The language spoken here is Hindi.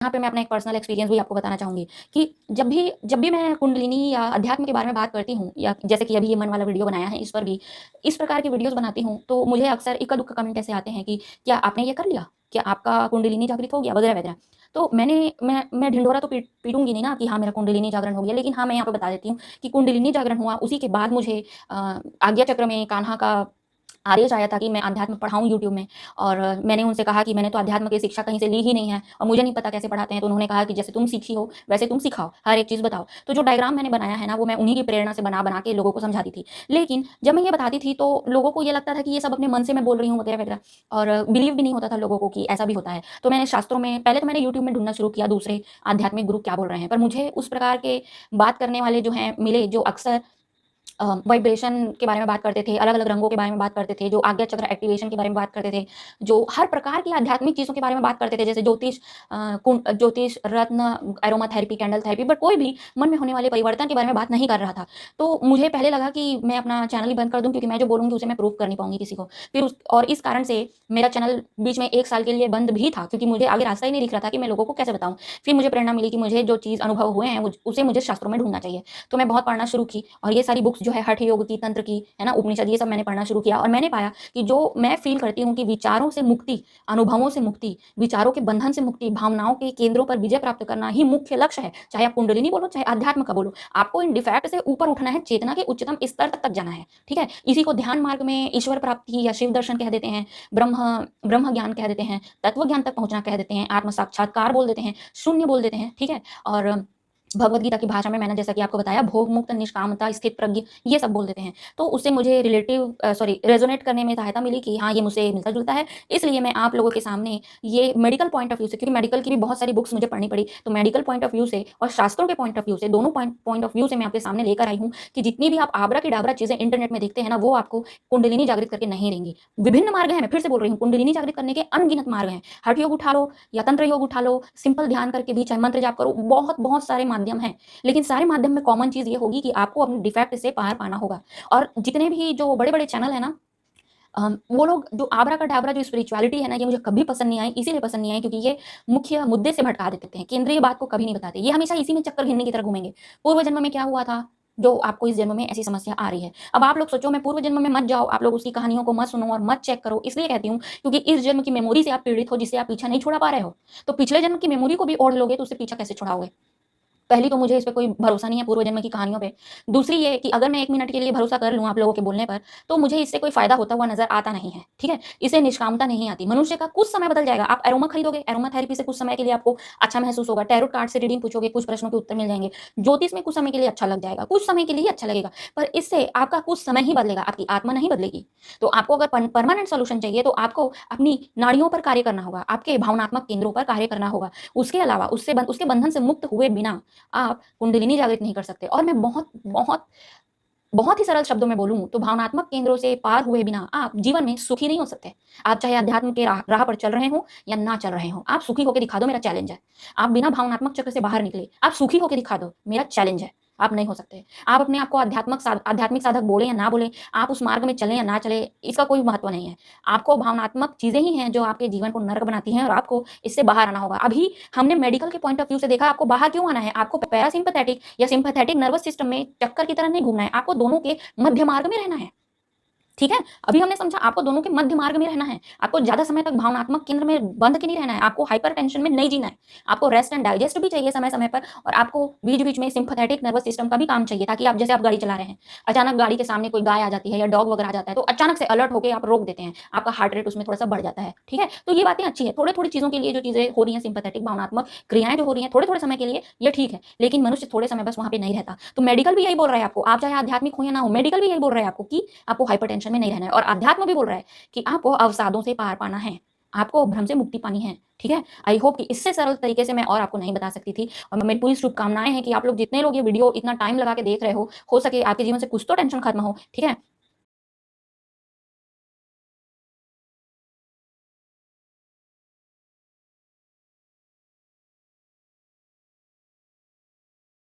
यहाँ पे मैं अपना एक पर्सनल एक्सपीरियंस भी आपको बताना चाहूँगी कि जब भी मैं कुंडलिनी या अध्यात्म के बारे में बात करती हूँ या जैसे कि अभी ये मन वाला वीडियो बनाया है, इस पर भी इस प्रकार की वीडियोज़ बनाती हूँ, तो मुझे अक्सर इक्का-दुक्का कमेंट ऐसे आते हैं कि क्या आपने ये कर लिया? क्या आपका कुंडलिनी जागृत हो गया? वगैरह-वगैरह। तो मैं ढिंढोरा तो पीटूँगी नहीं ना कि हाँ, मेरा कुंडलिनी जागरण हो गया, लेकिन हाँ, मैं यहाँ पे बता देती हूँ कि कुंडलिनी जागरण हुआ, उसी के बाद मुझे आज्ञा चक्र में कान्हा का आदेश आया था कि मैं अध्यात्म पढ़ाऊँ यूट्यूब में। और मैंने उनसे कहा कि मैंने तो अध्यात्म की शिक्षा कहीं से ली ही नहीं है और मुझे नहीं पता कैसे पढ़ाते हैं। तो उन्होंने कहा कि जैसे तुम सीखी हो वैसे तुम सिखाओ, हर एक चीज़ बताओ। तो जो डायग्राम मैंने बनाया है ना, वो मैं उन्हीं की प्रेरणा से बना-बना के लोगों को समझाती थी। लेकिन जब मैं ये बताती थी तो लोगों को ये लगता था कि ये सब अपने मन से मैं बोल रही हूँ वगैरह-वगैरह, और बिलीव भी नहीं होता था लोगों को कि ऐसा भी होता है। तो मैंने शास्त्रों में पहले तो मैंने यूट्यूब में ढूँढना शुरू किया दूसरे आध्यात्मिक गुरु क्या बोल रहे हैं। पर मुझे उस प्रकार के बात करने वाले जो हैं मिले, जो अक्सर वाइब्रेशन के बारे में बात करते थे, अलग-अलग रंगों के बारे में बात करते थे, जो आज्ञा चक्र एक्टिवेशन के बारे में बात करते थे, जो हर प्रकार की आध्यात्मिक चीज़ों के बारे में बात करते थे, जैसे ज्योतिष, रत्न, aroma therapy, candle therapy, but कोई भी मन में होने वाले परिवर्तन के बारे में बात नहीं कर रहा था। तो मुझे पहले लगा कि मैं अपना चैनल ही बंद कर दूँ, क्योंकि मैं जो बोलूँगी उसे मैं प्रूव कर नहीं पाऊँगी किसी को। फिर उस और इस कारण से मेरा चैनल बीच में 1 साल के लिए बंद भी था, क्योंकि मुझे आगे रास्ता ही नहीं दिख रहा था कि मैं लोगों को कैसे बताऊँ। फिर मुझे प्रेरणा मिली कि मुझे जो चीज़ अनुभव हुए हैं, उसे मुझे शास्त्रों में ढूँढना चाहिए। तो मैं बहुत पढ़ना शुरू की और ये सारी बुक्स जो है हठ योग की, तंत्र की, है ना, उपनिषद, ये सब मैंने पढ़ना शुरू किया और मैंने पाया कि जो मैं फ़ील करती हूँ कि विचारों से मुक्ति, अनुभवों से मुक्ति, विचारों के बंधन से मुक्ति, भावनाओं के केंद्रों पर विजय प्राप्त करना ही मुख्य लक्ष्य है। चाहे आप कुंडलिनी बोलो, चाहे अध्यात्म का बोलो, आपको इन डिफैक्ट से ऊपर उठना है, चेतना के उच्चतम स्तर तक जाना है, ठीक है? इसी को ध्यान मार्ग में ईश्वर प्राप्ति या शिव दर्शन कह देते हैं, ब्रह्म ब्रह्म ज्ञान कह देते हैं, तत्व ज्ञान तक पहुँचना कह देते हैं, आत्म साक्षात्कार बोल देते हैं, शून्य बोल देते हैं, ठीक है? और भगवद गीता की भाषा में मैंने जैसा कि आपको बताया, भोग मुक्त, निष्कामता, स्थित प्रज्ञ, ये सब बोल देते हैं। तो उससे मुझे रेज़ोनेट करने में सहायता मिली कि हाँ, ये मुझसे मिलता-जुलता है। इसलिए मैं आप लोगों के सामने ये मेडिकल पॉइंट ऑफ व्यू से, क्योंकि मेडिकल की भी बहुत सारी बुक्स मुझे पढ़नी पड़ी, तो मेडिकल पॉइंट ऑफ व्यू से और शास्त्रों के पॉइंट ऑफ व्यू से, दोनों पॉइंट ऑफ व्यू से मैं आपके सामने लेकर आई हूँ कि जितनी भी आप आबरा-की-डाबरा चीज़ें इंटरनेट में देखते हैं ना, वो आपको कुंडलिनी जागृत करके नहीं देंगी। विभिन्न मार्ग हैं, मैं फिर से बोल रही हूँ, कुंडलिनी जागृत करने के अनगिनत मार्ग हैं। हठ योग उठा लो या तंत्र योग उठा लो, सिंपल ध्यान करके भी चाहे मंत्र जाप करो, बहुत-बहुत सारे माध्यम हैं। लेकिन सारे माध्यम में कॉमन चीज़ ये होगी कि आपको अपने डिफेक्ट से पार पाना होगा। और जितने भी जो बड़े-बड़े चैनल हैं ना, वो लोग जो आबरा-का-डाबरा जो स्पिरिचुअलिटी है ना, ये मुझे कभी पसंद नहीं आई, इसीलिए पसंद नहीं आई क्योंकि ये मुख्य मुद्दे से भटका देते हैं, केंद्रीय बात को कभी नहीं बताते। ये हमेशा इसी में चक्कर घिन्नी की तरह घूमेंगे। पूर्व जन्म में क्या हुआ था, जो आपको इस जन्म में ऐसी समस्या आ रही है। अब आप लोग सोचो, मैं पूर्व जन्म में मत जाओ, आप लोग उसकी कहानियों को मत सुनो और मत चेक करो, इसलिए कहती हूँ क्योंकि इस जन्म की मेमोरी से आप पीड़ित हो, जिससे आप पीछा नहीं छुड़ा पा रहे हो। तो पिछले जन्म की मेमोरी को भी ओढ़ लोगे तो उससे पीछा कैसे छुड़ाओगे? पहली तो मुझे इस पे कोई भरोसा नहीं है पूर्व जन्म की कहानियों पे। दूसरी ये कि अगर मैं 1 मिनट के लिए भरोसा कर लूँ आप लोगों के बोलने पर, तो मुझे इससे कोई फ़ायदा होता हुआ नज़र आता नहीं है, ठीक है? इससे निष्कामता नहीं आती। मनुष्य का कुछ समय बदल जाएगा। आप एरोमा खरीदोगे, एरोमा थेरेपी से कुछ समय के लिए आपको अच्छा महसूस होगा। टैरोट कार्ड से रीडिंग पूछोगे, कुछ प्रश्नों के उत्तर मिल जाएँगे। ज्योतिष में कुछ समय के लिए अच्छा लग जाएगा, कुछ समय के लिए अच्छा लगेगा, पर इससे आपका कुछ समय ही बदलेगा, आपकी आत्मा नहीं बदलेगी। तो आपको अगर परमानेंट सॉल्यूशन चाहिए, तो आपको अपनी नाड़ियों पर कार्य करना होगा, आपके भावनात्मक केंद्रों पर कार्य करना होगा। उसके अलावा उसके बंधन से मुक्त हुए बिना आप कुंडलिनी जागृत नहीं कर सकते। और मैं बहुत ही सरल शब्दों में बोलूँ तो भावनात्मक केंद्रों से पार हुए बिना आप जीवन में सुखी नहीं हो सकते। आप चाहे अध्यात्म के राह पर चल रहे हों या ना चल रहे हों, आप सुखी होके दिखा दो, मेरा चैलेंज है। आप बिना भावनात्मक चक्र से बाहर निकले, आप सुखी होके दिखा दो, मेरा चैलेंज है। आप नहीं हो सकते। आप अपने आप को आध्यात्मिक साधक बोलें या ना बोलें, आप उस मार्ग में चलें या ना चलें, इसका कोई महत्व नहीं है। आपको भावनात्मक चीज़ें ही हैं जो आपके जीवन को नर्क बनाती हैं और आपको इससे बाहर आना होगा। अभी हमने मेडिकल के पॉइंट ऑफ व्यू से देखा, आपको बाहर क्यों आना है? आपको पैरासिम्पैथेटिक या सिम्पैथेटिक नर्वस सिस्टम में चक्कर की तरह नहीं घूमना है, आपको दोनों के मध्य मार्ग में रहना है। ठीक है? अभी हमने समझा, आपको दोनों के मध्य मार्ग में रहना है। आपको ज़्यादा समय तक भावनात्मक केंद्र में बंध के नहीं रहना है। आपको हाइपर टेंशन में नहीं जीना है। आपको रेस्ट एंड डाइजेस्ट भी चाहिए समय-समय पर, और आपको बीच-बीच में सिम्पैथेटिक नर्वस सिस्टम का भी काम चाहिए, ताकि आप जैसे आप गाड़ी चला रहे हैं, अचानक गाड़ी के सामने कोई गाय आ जाती है या डॉग वगैरह आ जाता है, तो अचानक से अलर्ट होके आप रोक देते हैं। आपका हार्ट रेट उसमें थोड़ा-सा बढ़ जाता है। ठीक है? तो ये बातें अच्छी हैं। थोड़े-थोड़ी चीज़ों के लिए जो चीज़ें हो रही हैं, सिम्पैथेटिक भावनात्मक क्रियाएँ जो हो रही हैं थोड़े-थोड़े समय के लिए, ये ठीक है। लेकिन मनुष्य थोड़े समय बस वहाँ पे नहीं रहता। तो मेडिकल भी यही बोल रहा है आपको, आप चाहे आध्यात्मिक हो या ना हो, मेडिकल भी यही बोल रहा है आपको कि आपको हाइपरटेंशन में नहीं रहना है, और अध्यात्म भी बोल रहा है कि आपको अवसादों से पार पाना है, आपको भ्रम से मुक्ति पानी है। ठीक है? आई होप कि इससे सरल तरीके से मैं और आपको नहीं बता सकती थी, और मेरी पूरी शुभकामनाएँ हैं कि आप लोग जितने लोग ये वीडियो इतना टाइम लगा के देख रहे हो सके आपके जीवन से कुछ तो टेंशन खत्म हो। ठीक है?